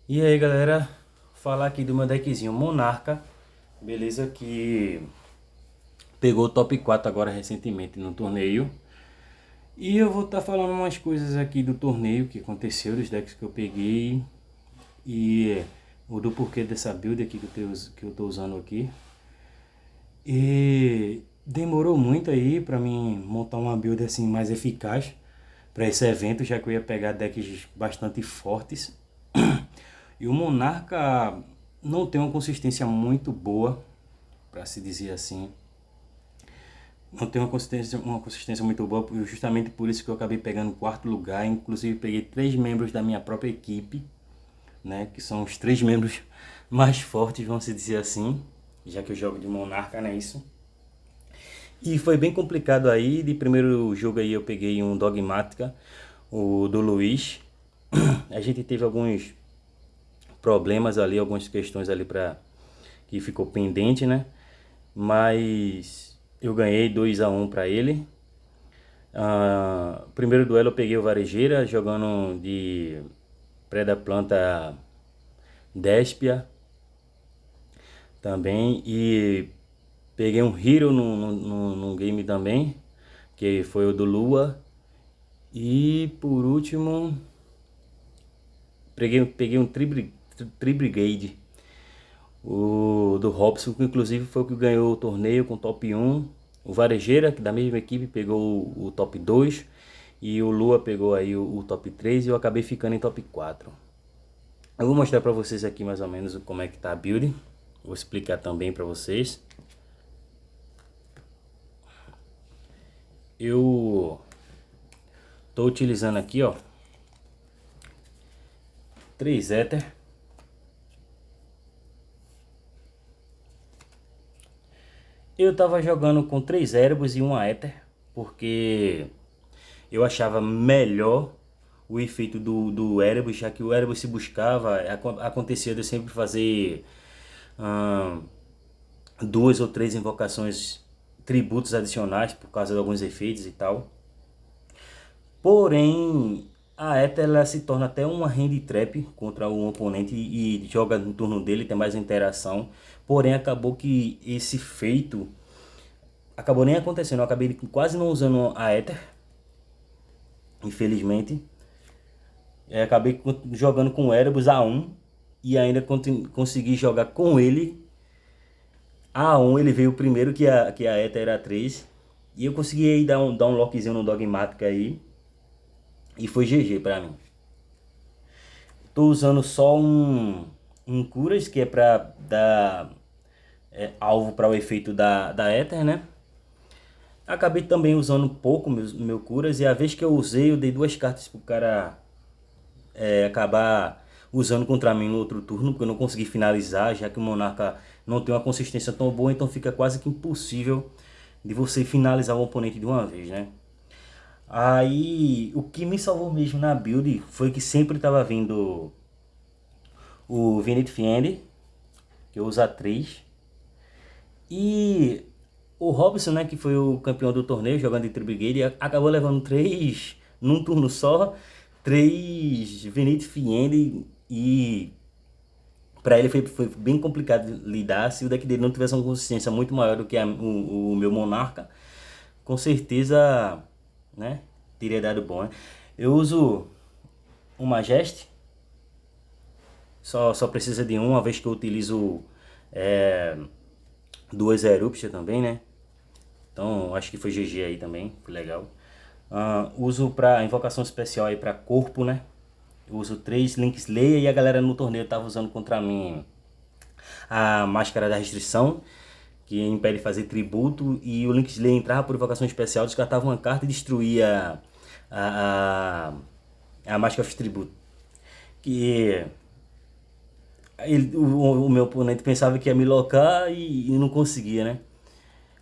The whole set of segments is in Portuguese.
E aí galera, falar aqui do meu deckzinho Monarca, beleza? Que pegou o top 4 agora recentemente no torneio. E eu vou estar falando umas coisas aqui do torneio que aconteceu, dos decks que eu peguei e o do porquê dessa build aqui que eu tô usando aqui. E demorou muito aí pra mim montar uma build assim mais eficaz para esse evento, já que eu ia pegar decks bastante fortes. E o Monarca não tem uma consistência muito boa, para se dizer assim. Não tem uma consistência muito boa, justamente por isso que eu acabei pegando o quarto lugar. Inclusive peguei 3 membros da minha própria equipe, né, que são os 3 membros mais fortes, vamos dizer assim, já que eu jogo de Monarca, não é isso? E foi bem complicado aí. De primeiro jogo aí eu peguei um Dogmática, o do Luiz. A gente teve alguns problemas ali, algumas questões ali para que ficou pendente, né? Mas eu ganhei 2-1 para ele. Primeiro duelo eu peguei o Varejeira jogando de Preda Planta Déspia também, e peguei um Hero no game também, que foi o do Lua. E por último peguei um Tri-Brigade, o do Robson, que inclusive foi o que ganhou o torneio com top 1. O Varejeira, que da mesma equipe, pegou o top 2. E o Lua pegou aí o top 3 e eu acabei ficando em top 4. Eu vou mostrar pra vocês aqui mais ou menos como é que tá a build. Vou explicar também pra vocês. Eu tô utilizando aqui, ó, 3 Ether. Eu tava jogando com 3 Erebos e 1 Ether, porque eu achava melhor o efeito do Erebus, já que o Erebus se buscava, acontecia de eu sempre fazer hum, 2 ou 3 invocações, tributos adicionais por causa de alguns efeitos e tal. Porém, a Ether ela se torna até uma hand trap contra um oponente e joga no turno dele, tem mais interação. Porém, acabou que esse feito acabou nem acontecendo. Eu acabei quase não usando a Ether, infelizmente. Acabei jogando com o Erebus A1 e ainda consegui jogar com ele A1. Ele veio primeiro que a Eta era 3 e eu consegui aí dar um lockzinho no Dogmática aí e foi GG pra mim. Tô usando só um curas, que é pra dar alvo para o efeito da Ether, né? Acabei também usando um pouco meu curas, e a vez que eu usei, eu dei 2 cartas pro cara acabar usando contra mim no outro turno, porque eu não consegui finalizar, já que o Monarca não tem uma consistência tão boa, então fica quase que impossível de você finalizar o oponente de uma vez, né? Aí, o que me salvou mesmo na build foi que sempre estava vindo o Vinit Fiend, que eu uso 3, e o Robson, né, que foi o campeão do torneio jogando de Tri-Brigade, acabou levando 3 num turno só, 3 Vinit Fiend, e pra ele foi bem complicado lidar. Se o deck dele não tivesse uma consistência muito maior do que o meu Monarca, com certeza, né, teria dado bom, né? Eu uso um Majeste, só precisa de uma vez que eu utilizo é, 2 Eruption também, né? Então acho que foi GG aí também, foi legal. Uso para invocação especial aí para corpo, né? Eu uso 3 Link Slayer e a galera no torneio tava usando contra mim a Máscara da Restrição, que impede de fazer tributo, e o Link Slayer entrava por invocação especial, descartava uma carta e destruía a, a Máscara de Tributo. Que o meu oponente pensava que ia me locar e não conseguia, né?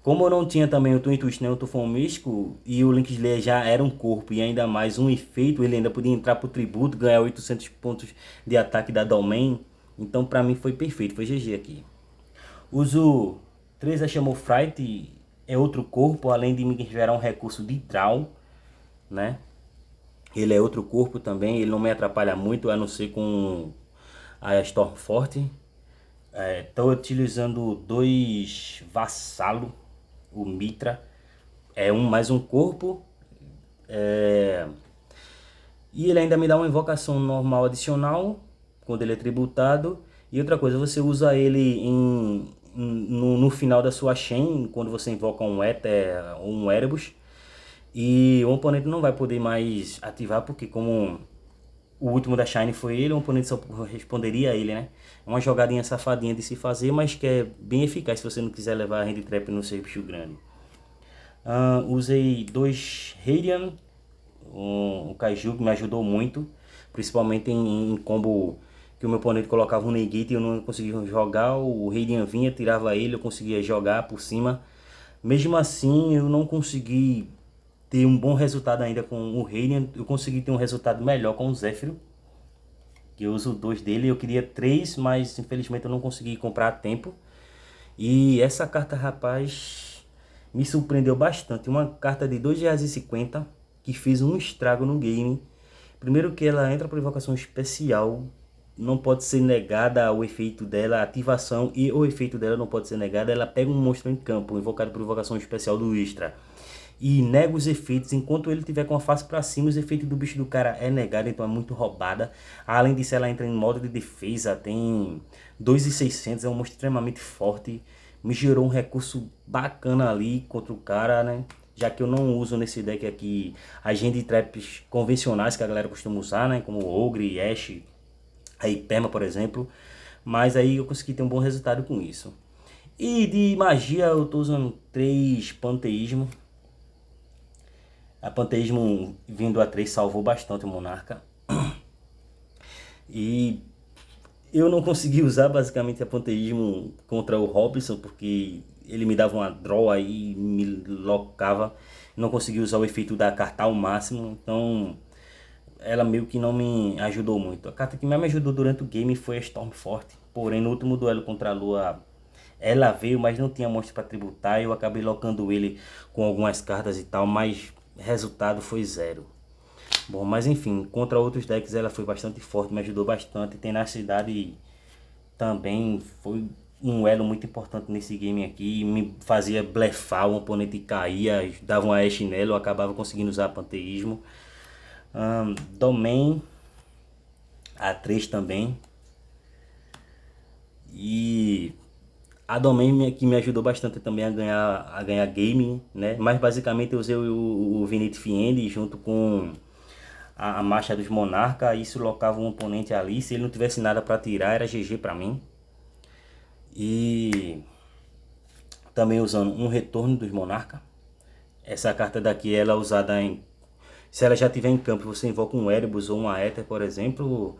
Como eu não tinha também o Twin Twist nem o Tufão Místico, e o Link Slayer já era um corpo e ainda mais um efeito, ele ainda podia entrar pro tributo, ganhar 800 pontos de ataque da Domain. Então pra mim foi perfeito, foi GG aqui. Uso 3 Chamou Fright, é outro corpo, além de me gerar um recurso de draw, né? Ele é outro corpo também, ele não me atrapalha muito, a não ser com a Stormforte. Estou utilizando 2 Vassalo, o Mitra. É mais um corpo. E ele ainda me dá uma invocação normal adicional, quando ele é tributado. E outra coisa, você usa ele no final da sua chain, quando você invoca um Ether ou um Erebus. E o oponente não vai poder mais ativar, porque como o último da Shine foi ele, o oponente só responderia a ele, né? É uma jogadinha safadinha de se fazer, mas que é bem eficaz se você não quiser levar a hand trap no seu bicho grande. Usei 2 Radiant, o Kaiju que me ajudou muito, principalmente em combo que o meu oponente colocava um negate e eu não conseguia jogar, o Radiant vinha, tirava ele, eu conseguia jogar por cima. Mesmo assim, eu não consegui ter um bom resultado ainda com o Radiant, eu consegui ter um resultado melhor com o Zephyr, que eu uso 2 dele, eu queria 3, mas infelizmente eu não consegui comprar a tempo. E essa carta, rapaz, me surpreendeu bastante, uma carta de R$2,50 que fez um estrago no game. Primeiro que ela entra para invocação especial, não pode ser negada o efeito dela, a ativação e o efeito dela não pode ser negada. Ela pega um monstro em campo, invocado por invocação especial do extra, e nega os efeitos. Enquanto ele tiver com a face para cima, os efeitos do bicho do cara é negado, então é muito roubada. Além disso, ela entra em modo de defesa, tem 2.600, é um monstro extremamente forte. Me gerou um recurso bacana ali contra o cara, né? Já que eu não uso nesse deck aqui as hand traps convencionais que a galera costuma usar, né? Como Ogre, Ashe, a Hyperma, por exemplo. Mas aí eu consegui ter um bom resultado com isso. E de magia eu tô usando 3 Panteísmo. A Panteísmo vindo a 3 salvou bastante o Monarca. E eu não consegui usar basicamente a Panteísmo contra o Robinson, porque ele me dava uma draw aí, me locava. Não consegui usar o efeito da carta ao máximo, então ela meio que não me ajudou muito. A carta que mais me ajudou durante o game foi a Stormforte. Porém, no último duelo contra a Lua, ela veio, mas não tinha monstro para tributar. Eu acabei locando ele com algumas cartas e tal, mas resultado foi 0. Bom, mas enfim, contra outros decks ela foi bastante forte, me ajudou bastante. Tenacidade também foi um elo muito importante nesse game aqui. Me fazia blefar, o oponente caía, dava uma Ashe nela, eu acabava conseguindo usar Panteísmo. Domain A3 também. E a Domain que me ajudou bastante também a ganhar game, né? Mas basicamente eu usei o Vinite Fiend junto com a marcha dos Monarca. Isso locava um oponente ali. Se ele não tivesse nada para tirar, era GG para mim. E também usando um Retorno dos Monarca. Essa carta daqui ela é usada em... Se ela já estiver em campo, você invoca um Erebus ou uma Ether, por exemplo,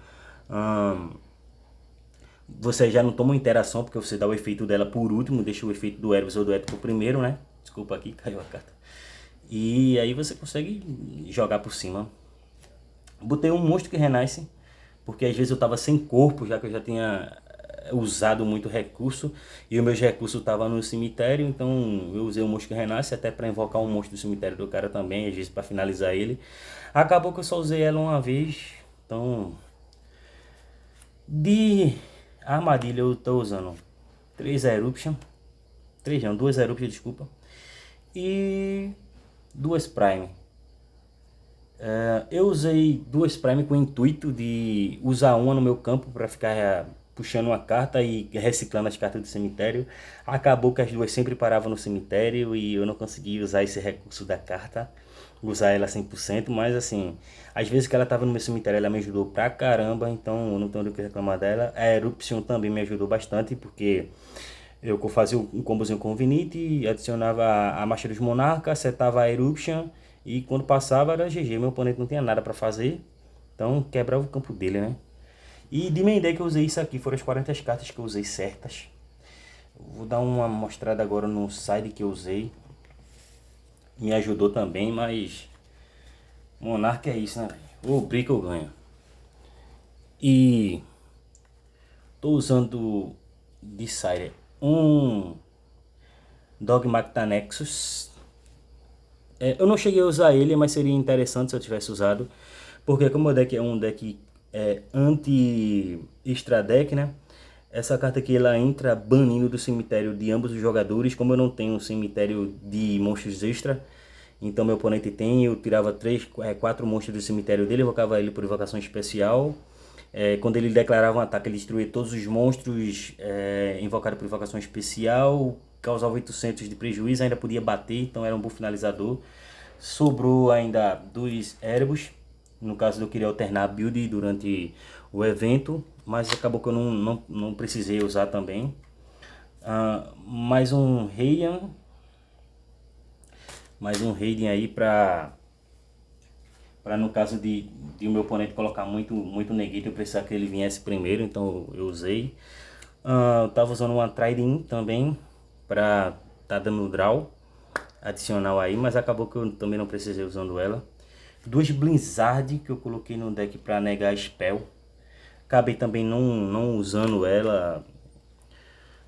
você já não toma uma interação, porque você dá o efeito dela por último, deixa o efeito do Erebus ou do Ether por primeiro, né? Desculpa aqui, caiu a carta. E aí você consegue jogar por cima. Botei um monstro que renasce, porque às vezes eu tava sem corpo, já que eu já tinha usado muito recurso, e os meus recursos estavam no cemitério, então eu usei o monstro que renasce até para invocar um monstro do cemitério do cara também, às vezes para finalizar ele. Acabou que eu só usei ela uma vez, então de armadilha eu tô usando 3 Eruption, 3 não, 2 Eruption, desculpa, e 2 Prime. Eu usei 2 Prime com o intuito de usar uma no meu campo para ficar puxando uma carta e reciclando as cartas do cemitério. Acabou que as duas sempre paravam no cemitério e eu não consegui usar esse recurso da carta, usar ela 100%, mas assim, às vezes que ela estava no meu cemitério ela me ajudou pra caramba, então eu não tenho do que reclamar dela. A Eruption também me ajudou bastante, porque eu fazia um combozinho com o Vinite, adicionava a marcha dos Monarca, setava a Eruption e quando passava era GG, meu oponente não tinha nada para fazer, então quebrava o campo dele, né? E de main deck eu usei isso aqui, foram as 40 cartas que eu usei certas. Vou dar uma mostrada agora no side que eu usei. Me ajudou também, mas Monarca é isso, né? O brick eu ganho. E tô usando de side um Dogmata Nexus. Eu não cheguei a usar ele, mas seria interessante se eu tivesse usado, porque como o deck é um deck anti-extra deck, né? Essa carta aqui ela entra banindo do cemitério de ambos os jogadores. Como eu não tenho um cemitério de monstros extra, então meu oponente tem, eu tirava 4 monstros do cemitério dele, invocava ele por invocação especial. Quando ele declarava um ataque, ele destruía todos os monstros invocados por invocação especial, causava 800 de prejuízo, ainda podia bater, então era um buff finalizador. Sobrou ainda 2 Erebos, no caso eu queria alternar a build durante o evento, mas acabou que eu não precisei usar também. Mais um Raiden aí para no caso de o meu oponente colocar muito negate, eu precisava que ele viesse primeiro, então eu usei. Eu tava usando uma Trident também para tá dando draw adicional aí, mas acabou que eu também não precisei usando ela. 2 Blizzard que eu coloquei no deck para negar spell. Acabei também não usando ela.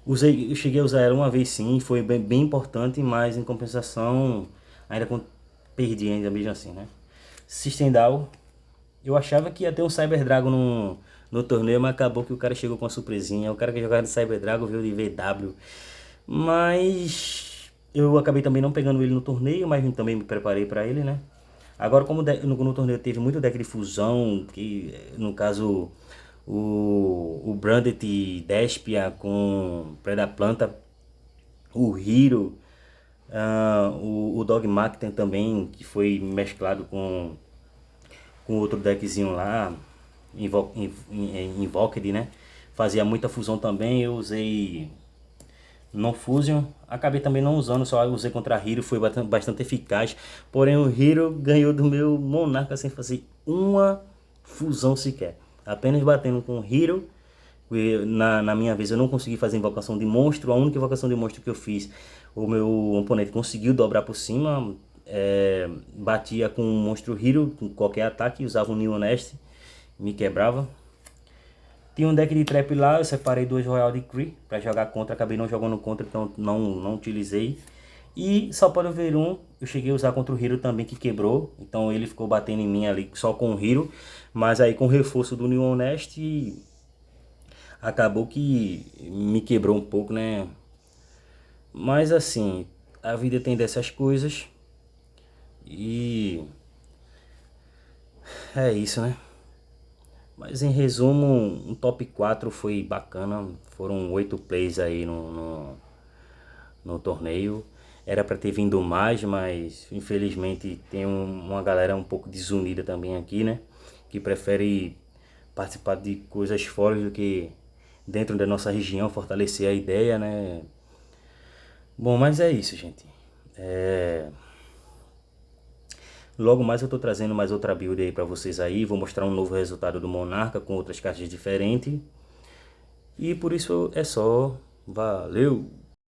Eu cheguei a usar ela uma vez sim, foi bem importante, mas em compensação ainda perdi ainda mesmo assim, né? System Down. Eu achava que ia ter um Cyber Dragon no torneio, mas acabou que o cara chegou com uma surpresinha. O cara que jogava de Cyber Dragon veio de VW. Mas eu acabei também não pegando ele no torneio, mas também me preparei para ele, né? Agora, como no torneio teve muito deck de fusão, que no caso o Branded Despia com Predaplanta, o Hero, o Dogma tem também, que foi mesclado com outro deckzinho lá, Invoked, né? Fazia muita fusão também, eu usei No Fusion, acabei também não usando, só usei contra Hero, foi bastante eficaz. Porém o Hero ganhou do meu Monarca sem fazer uma fusão sequer. Apenas batendo com o Hero. Na minha vez eu não consegui fazer invocação de monstro. A única invocação de monstro que eu fiz, o meu oponente conseguiu dobrar por cima. Batia com um monstro Hero, com qualquer ataque, usava um New Honest, me quebrava. Tinha um deck de trap lá, eu separei 2 Royal Decree para jogar contra, acabei não jogando contra, então não utilizei. E só para ver um, eu cheguei a usar contra o Hero também, que quebrou, então ele ficou batendo em mim ali só com o Hero, mas aí com o reforço do New Honest acabou que me quebrou um pouco, né? Mas assim, a vida tem dessas coisas e é isso, né? Mas em resumo, um top 4 foi bacana. Foram 8 plays aí no torneio. Era para ter vindo mais, mas infelizmente tem uma galera um pouco desunida também aqui, né? Que prefere participar de coisas fora do que dentro da nossa região, fortalecer a ideia, né? Bom, mas é isso, gente. Logo mais eu tô trazendo mais outra build aí pra vocês aí. Vou mostrar um novo resultado do Monarca com outras cartas diferentes. E por isso é só. Valeu!